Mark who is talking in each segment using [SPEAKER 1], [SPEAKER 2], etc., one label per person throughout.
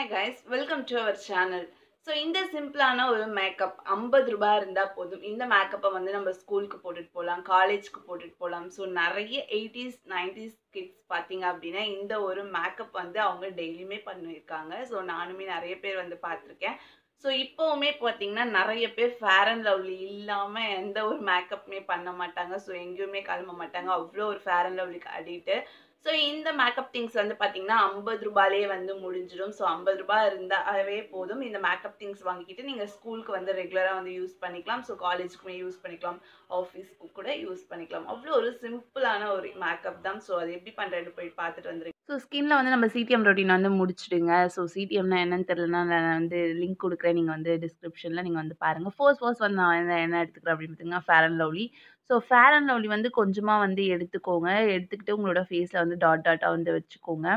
[SPEAKER 1] Hi guys, welcome to our channel. So இந்த சிம்பிளான ஒரு மேக்கப் 50 ரூபாய் இருந்தா போதும். இந்த மேக்கப்பை வந்து நம்ம ஸ்கூலுக்கு போட்டுட்டு போலாம், காலேஜ்க்கு போட்டுட்டு போலாம். ஸோ நிறைய 80s 90s கிட்ஸ் பார்த்தீங்க அப்படின்னா இந்த ஒரு மேக்கப் வந்து அவங்க டெய்லியுமே பண்ணியிருக்காங்க. ஸோ நானுமே நிறைய பேர் வந்து பார்த்துருக்கேன். ஸோ இப்போவுமே பார்த்தீங்கன்னா நிறைய பேர் ஃபேர் அண்ட் லவ்லி இல்லாமல் எந்த ஒரு மேக்கப்புமே பண்ண மாட்டாங்க. ஸோ எங்கேயுமே கிளம்ப மாட்டாங்க. அவ்வளோ ஒரு ஃபேர் அண்ட் லவ்லிக்கு அடிக்ட்டு. ஸோ இந்த மேக்கப் திங்ஸ் வந்து பார்த்தீங்கன்னா 50 ரூபாயிலே வந்து முடிஞ்சிடும். ஸோ 50 ரூபாய் இருந்தாவே போதும். இந்த மேக்கப் திங்ஸ் வாங்கிக்கிட்டு நீங்கள் ஸ்கூலுக்கு வந்து ரெகுலராக வந்து யூஸ் பண்ணிக்கலாம். ஸோ காலேஜுக்குமே யூஸ் பண்ணிக்கலாம், ஆஃபீஸ்க்கு கூட யூஸ் பண்ணிக்கலாம். அவ்வளோ ஒரு சிம்பிளான ஒரு மேக்கப் தான். ஸோ அது எப்படி பண்ணுறேன்னு போய் பார்த்துட்டு வந்துருங்க. ஸோ ஸ்கின்ல வந்து நம்ம சிடிஎம் ரொட்டீன் வந்து முடிச்சிடுங்க. ஸோ சிடிஎம்னா என்னன்னு தெரியலனா நான் வந்து லிங்க் கொடுக்குறேன். நீங்கள் வந்து டிஸ்கிரிப்ஷனில் நீங்கள் வந்து பாருங்கள். ஃபர்ஸ்ட் வந்து நான் என்ன எடுத்துக்கிறேன் அப்படின்னு பார்த்தீங்கன்னா fair and lovely. So fair and lovely வந்து கொஞ்சமாக வந்து எடுத்துக்கோங்க. எடுத்துக்கிட்டு உங்களோட ஃபேஸில் வந்து டாட்டாக வந்து வச்சுக்கோங்க.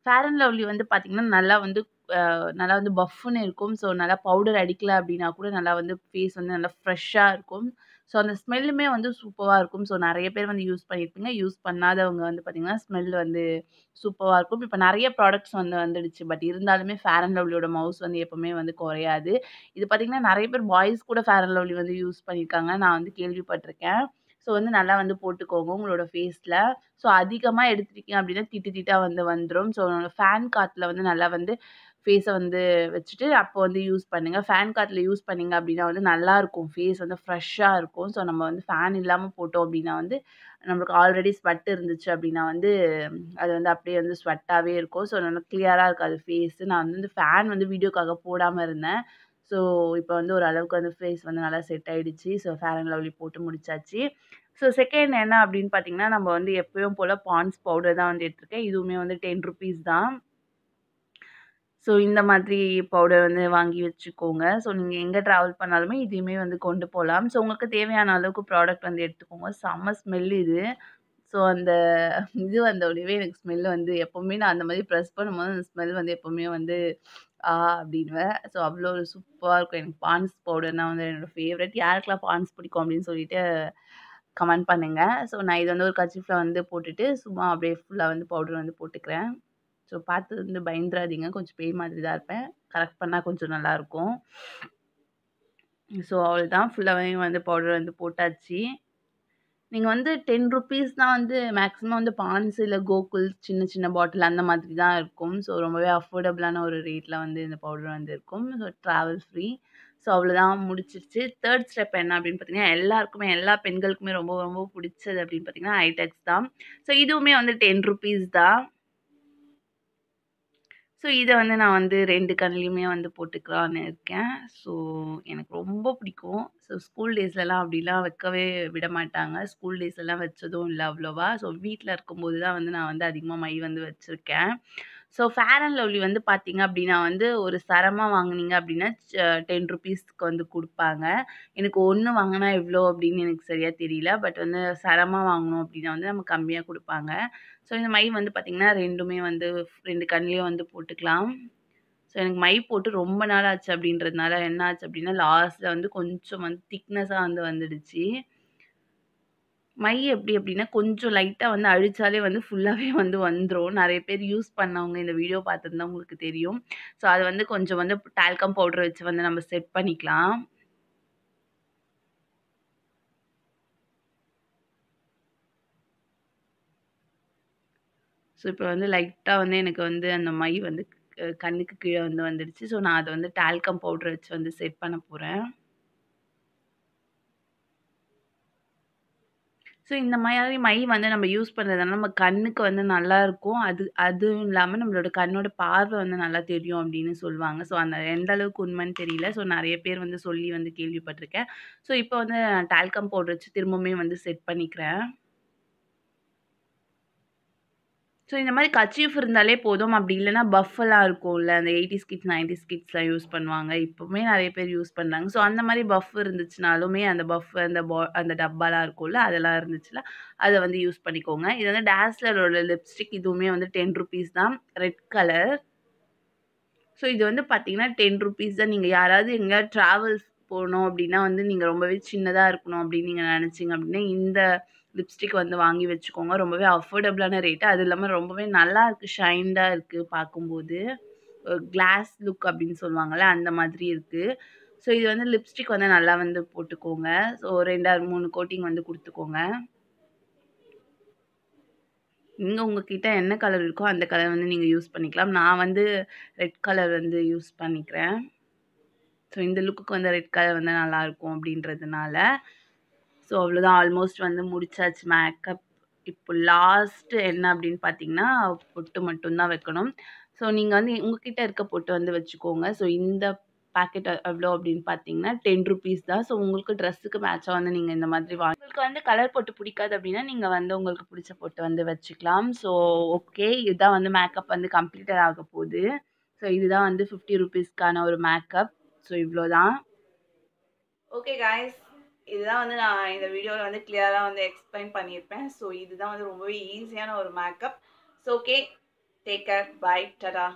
[SPEAKER 1] ஃபேர் அண்ட் லவ்லி வந்து பார்த்தீங்கன்னா நல்லா வந்து பஃப்னு இருக்கும். ஸோ நல்லா பவுடர் அடிக்கல அப்படின்னா கூட நல்லா வந்து ஃபேஸ் வந்து நல்லா ஃப்ரெஷ்ஷாக இருக்கும். ஸோ அந்த ஸ்மெல்லுமே வந்து சூப்பராக இருக்கும். ஸோ நிறைய பேர் வந்து யூஸ் பண்ணியிருப்பீங்க. யூஸ் பண்ணாதவங்க வந்து பார்த்தீங்கன்னா ஸ்மெல் வந்து சூப்பராக இருக்கும். இப்போ நிறைய ப்ராடக்ட்ஸ் வந்து வந்துடுச்சு. பட் இருந்தாலுமே ஃபேர் அண்ட் லவ்லியோட மவுஸ் வந்து எப்பவுமே வந்து குறையாது. இது பார்த்தீங்கன்னா நிறைய பேர் பாய்ஸ் கூட ஃபேர் அண்ட் லவ்லி வந்து யூஸ் பண்ணியிருக்காங்க. நான் வந்து கேள்விப்பட்டிருக்கேன். ஸோ வந்து நல்லா வந்து போட்டுக்கோங்க உங்களோட ஃபேஸில். ஸோ அதிகமாக எடுத்துட்டீங்க அப்படின்னா திட்டா வந்து வந்துடும். ஸோ ஃபேன் காற்றுல வந்து நல்லா வந்து ஃபேஸை வந்து வச்சுட்டு அப்போ வந்து யூஸ் பண்ணுங்கள். ஃபேன் காற்றுல யூஸ் பண்ணிங்க அப்படின்னா வந்து நல்லாயிருக்கும். ஃபேஸ் வந்து ஃப்ரெஷ்ஷாக இருக்கும். ஸோ நம்ம வந்து ஃபேன் இல்லாமல் போட்டோம் அப்படின்னா வந்து நம்மளுக்கு ஆல்ரெடி ஸ்வெட் இருந்துச்சு அப்படின்னா வந்து அது வந்து அப்படியே வந்து ஸ்வெட்டாகவே இருக்கும். ஸோ நல்லா கிளியராக இருக்காது ஃபேஸு. நான் வந்து ஃபேன் வந்து வீடியோக்காக போடாமல் இருந்தேன். ஸோ இப்போ வந்து ஓரளவுக்கு வந்து ஃபேஸ் வந்து நல்லா செட் ஆகிடுச்சு. ஸோ ஃபேர் அண்ட் லவ்லி போட்டு முடிச்சாச்சு. ஸோ செகண்ட் என்ன அப்படின்னு பார்த்தீங்கன்னா நம்ம வந்து எப்பயும் போல் பாண்ட்ஸ் பவுடர் தான் வந்து எடுத்திருக்கேன். இதுவுமே வந்து 10 ருபீஸ் தான். ஸோ இந்த மாதிரி பவுடர் வந்து வாங்கி வச்சுக்கோங்க. ஸோ நீங்கள் எங்கே ட்ராவல் பண்ணாலுமே இதையுமே வந்து கொண்டு போகலாம். ஸோ உங்களுக்கு தேவையான அளவுக்கு ப்ராடக்ட் வந்து எடுத்துக்கோங்க. செம்ம ஸ்மெல் இது. ஸோ அந்த இது வந்தோடனே எனக்கு ஸ்மெல் வந்து எப்போவுமே நான் அந்த மாதிரி ப்ரெஸ் பண்ணும்போது அந்த ஸ்மெல் வந்து எப்போவுமே வந்து அப்படின்வேன். ஸோ அவ்வளோ ஒரு சூப்பராக இருக்கும். எனக்கு பாண்ட்ஸ் பவுடர்னால் வந்து என்னோடய ஃபேவரட். யாருக்கெல்லாம் பாண்ட்ஸ் பிடிக்கும் அப்படின்னு சொல்லிட்டு கமெண்ட் பண்ணுங்கள். ஸோ நான் இது வந்து ஒரு கர்ச்சீஃபில் வந்து போட்டுட்டு சும்மா அப்படியே ஃபுல்லாக வந்து பவுடர் வந்து போட்டுக்கிறேன். ஸோ பார்த்து வந்து பயந்துராதீங்க. கொஞ்சம் பேய் மாதிரி தான் இருப்பேன். கரெக்ட் பண்ணால் கொஞ்சம் நல்லாயிருக்கும். ஸோ அவ்வளோதான் ஃபுல்லாகவே வந்து பவுடர் வந்து போட்டாச்சு. நீங்கள் வந்து 10 ருபீஸ் தான் வந்து மேக்ஸிமம் வந்து பாண்ட்ஸ் இல்லை கோகுல் சின்ன சின்ன பாட்டில் அந்த மாதிரி தான் இருக்கும். ஸோ ரொம்பவே அஃபோர்டபுளான ஒரு ரேட்டில் வந்து இந்த பவுடர் வந்து இருக்கும். So travel free. ஸோ அவ்வளோதான் முடிச்சிருச்சு. தேர்ட் ஸ்டெப் என்ன அப்படின்னு பார்த்தீங்கன்னா எல்லாருக்குமே எல்லா பெண்களுக்குமே ரொம்ப ரொம்ப பிடிச்சது அப்படின்னு பார்த்தீங்கன்னா ஐடெக்ஸ் தான். ஸோ இதுவுமே வந்து 10 ருபீஸ் தான். ஸோ இதை வந்து நான் வந்து 2 கண்லேயுமே வந்து போட்டுக்கலான்னு இருக்கேன். ஸோ எனக்கு ரொம்ப பிடிக்கும். ஸோ ஸ்கூல் டேஸ்லலாம் அப்படிலாம் வைக்கவே விட மாட்டாங்க. ஸ்கூல் டேஸ்லலாம் வச்சதும் இல்லை அவ்வளோவா. ஸோ வீட்டில் இருக்கும்போது தான் வந்து நான் வந்து அதிகமாக மை வந்து வச்சுருக்கேன். ஸோ ஃபேர் அண்ட் லவ்லி வந்து பார்த்தீங்க அப்படின்னா வந்து ஒரு சரமாக வாங்குனீங்க அப்படின்னா 10 ருபீஸ்க்கு வந்து கொடுப்பாங்க. எனக்கு 1 வாங்கினா எவ்வளோ அப்படின்னு எனக்கு சரியாக தெரியல. பட் வந்து சரமாக வாங்கணும் அப்படின்னா வந்து நம்ம கம்மியாக கொடுப்பாங்க. ஸோ இந்த மை வந்து பார்த்திங்கன்னா 2மே வந்து 2 கண்லேயும் வந்து போட்டுக்கலாம். ஸோ எனக்கு மை போட்டு ரொம்ப நாள் ஆச்சு அப்படின்றதுனால என்ன ஆச்சு அப்படின்னா லாஸ்ட்டில் வந்து கொஞ்சம் வந்து திக்னஸாக வந்து வந்துடுச்சு. மை எப்படி அப்படின்னா கொஞ்சம் லைட்டாக வந்து அழிச்சாலே வந்து ஃபுல்லாகவே வந்து வந்துடும். நிறைய பேர் யூஸ் பண்ணவங்க இந்த வீடியோ பார்த்துருந்தா உங்களுக்கு தெரியும். ஸோ அது வந்து கொஞ்சம் வந்து டால்கம் பவுடர் வச்சு வந்து நம்ம செட் பண்ணிக்கலாம். ஸோ இப்போ வந்து லைட்டாக வந்து எனக்கு வந்து அந்த மை வந்து கண்ணுக்கு கீழே வந்து வந்துடுச்சு. ஸோ நான் அதை வந்து டால்கம் பவுடர் வச்சு வந்து செட் பண்ண போகிறேன். ஸோ இந்த மாதிரி மை வந்து நம்ம யூஸ் பண்ணுறதுனால நம்ம கண்ணுக்கு வந்து நல்லாயிருக்கும். அதுவும் இல்லாமல் நம்மளோட கண்ணோட பார்வை வந்து நல்லா தெரியும் அப்படின்னு சொல்லுவாங்க. ஸோ அந்த எந்த அளவுக்கு உண்மைன்னு தெரியல. ஸோ நிறைய பேர் வந்து சொல்லி வந்து கேள்விப்பட்டிருக்கேன். ஸோ இப்போ வந்து நான் டால்கம் பவுடர் வச்சு திரும்பவுமே வந்து செட் பண்ணிக்கிறேன். ஸோ இந்த மாதிரி கர்ச்சீஃப் இருந்தாலே போதும். அப்படி இல்லைன்னா பஃப்லாம் இருக்கும்ல அந்த 80s கிட்ஸ் 90s கிட்ஸ்லாம் யூஸ் பண்ணுவாங்க. இப்போவுமே நிறைய பேர் யூஸ் பண்ணுறாங்க. ஸோ அந்த மாதிரி பஃப் இருந்துச்சுனாலுமே அந்த பஃப் அந்த டப்பாலாம் இருக்கும்ல அதெல்லாம் இருந்துச்சுன்னா அதை வந்து யூஸ் பண்ணிக்கோங்க. இது வந்து டாஸ்லரோட லிப்ஸ்டிக். இதுவுமே வந்து 10 ருபீஸ் தான். Red colour. ஸோ இது வந்து பார்த்தீங்கன்னா 10 ருபீஸ் தான். நீங்கள் யாராவது எங்கேயாவது ட்ராவல்ஸ் போகணும் அப்படின்னா வந்து நீங்கள் ரொம்பவே சின்னதாக இருக்கணும் அப்படின்னு நீங்கள் நினச்சிங்க அப்படின்னா இந்த லிப்ஸ்டிக் வந்து வாங்கி வச்சுக்கோங்க. ரொம்பவே அஃபோர்டபுளான ரேட்டு. அது இல்லாமல் ரொம்பவே நல்லா இருக்குது. ஷைன்டாக இருக்குது பார்க்கும்போது. கிளாஸ் லுக் அப்படின்னு சொல்லுவாங்கல்ல, அந்த மாதிரி இருக்கு. ஸோ இது வந்து லிப்ஸ்டிக் வந்து நல்லா வந்து போட்டுக்கோங்க. ஸோ 2 ஆர் 3 கோட்டிங் வந்து குடுத்துக்கோங்க. உங்ககிட்ட என்ன கலர் இருக்கோ அந்த கலர் வந்து நீங்க யூஸ் பண்ணிக்கலாம். நான் வந்து ரெட் கலர் வந்து யூஸ் பண்ணிக்கிறேன். ஸோ இந்த லுக்குக்கு வந்து ரெட் கலர் வந்து நல்லாயிருக்கும் அப்படின்றதுனால. ஸோ அவ்வளோதான், ஆல்மோஸ்ட் வந்து முடிச்சாச்சு மேக்கப். இப்போ லாஸ்ட் என்ன அப்படின்னு பார்த்தீங்கன்னா, பொட்டு மட்டும் தான் வைக்கணும். ஸோ நீங்க வந்து உங்ககிட்ட இருக்க பொட்டு வந்து வச்சுக்கோங்க. ஸோ இந்த பாக்கெட் எவ்வளோ அப்படின்னு பார்த்தீங்கன்னா ₹10 தான். ஸோ உங்களுக்கு ட்ரெஸ்ஸுக்கு மேட்சா வந்து நீங்க இந்த மாதிரி உங்களுக்கு வந்து கலர் பொட்டு பிடிக்காது அப்படின்னா, நீங்க வந்து உங்களுக்கு பிடிச்ச பொட்டு வந்து வச்சுக்கலாம். ஸோ ஓகே, இதுதான் வந்து மேக்கப் வந்து கம்ப்ளீட்டட் ஆக போகுது. ஸோ இதுதான் வந்து ₹50க்கான ஒரு மேக்கப். ஸோ இவ்வளோதான். ஓகே காய்ஸ், இதுதான் வந்து நான் இந்த வீடியோவில் வந்து கிளியராக வந்து எக்ஸ்பிளைன் பண்ணியிருப்பேன். ஸோ இதுதான் வந்து ரொம்பவே ஈஸியான ஒரு makeup. So okay, take care, bye, Tata.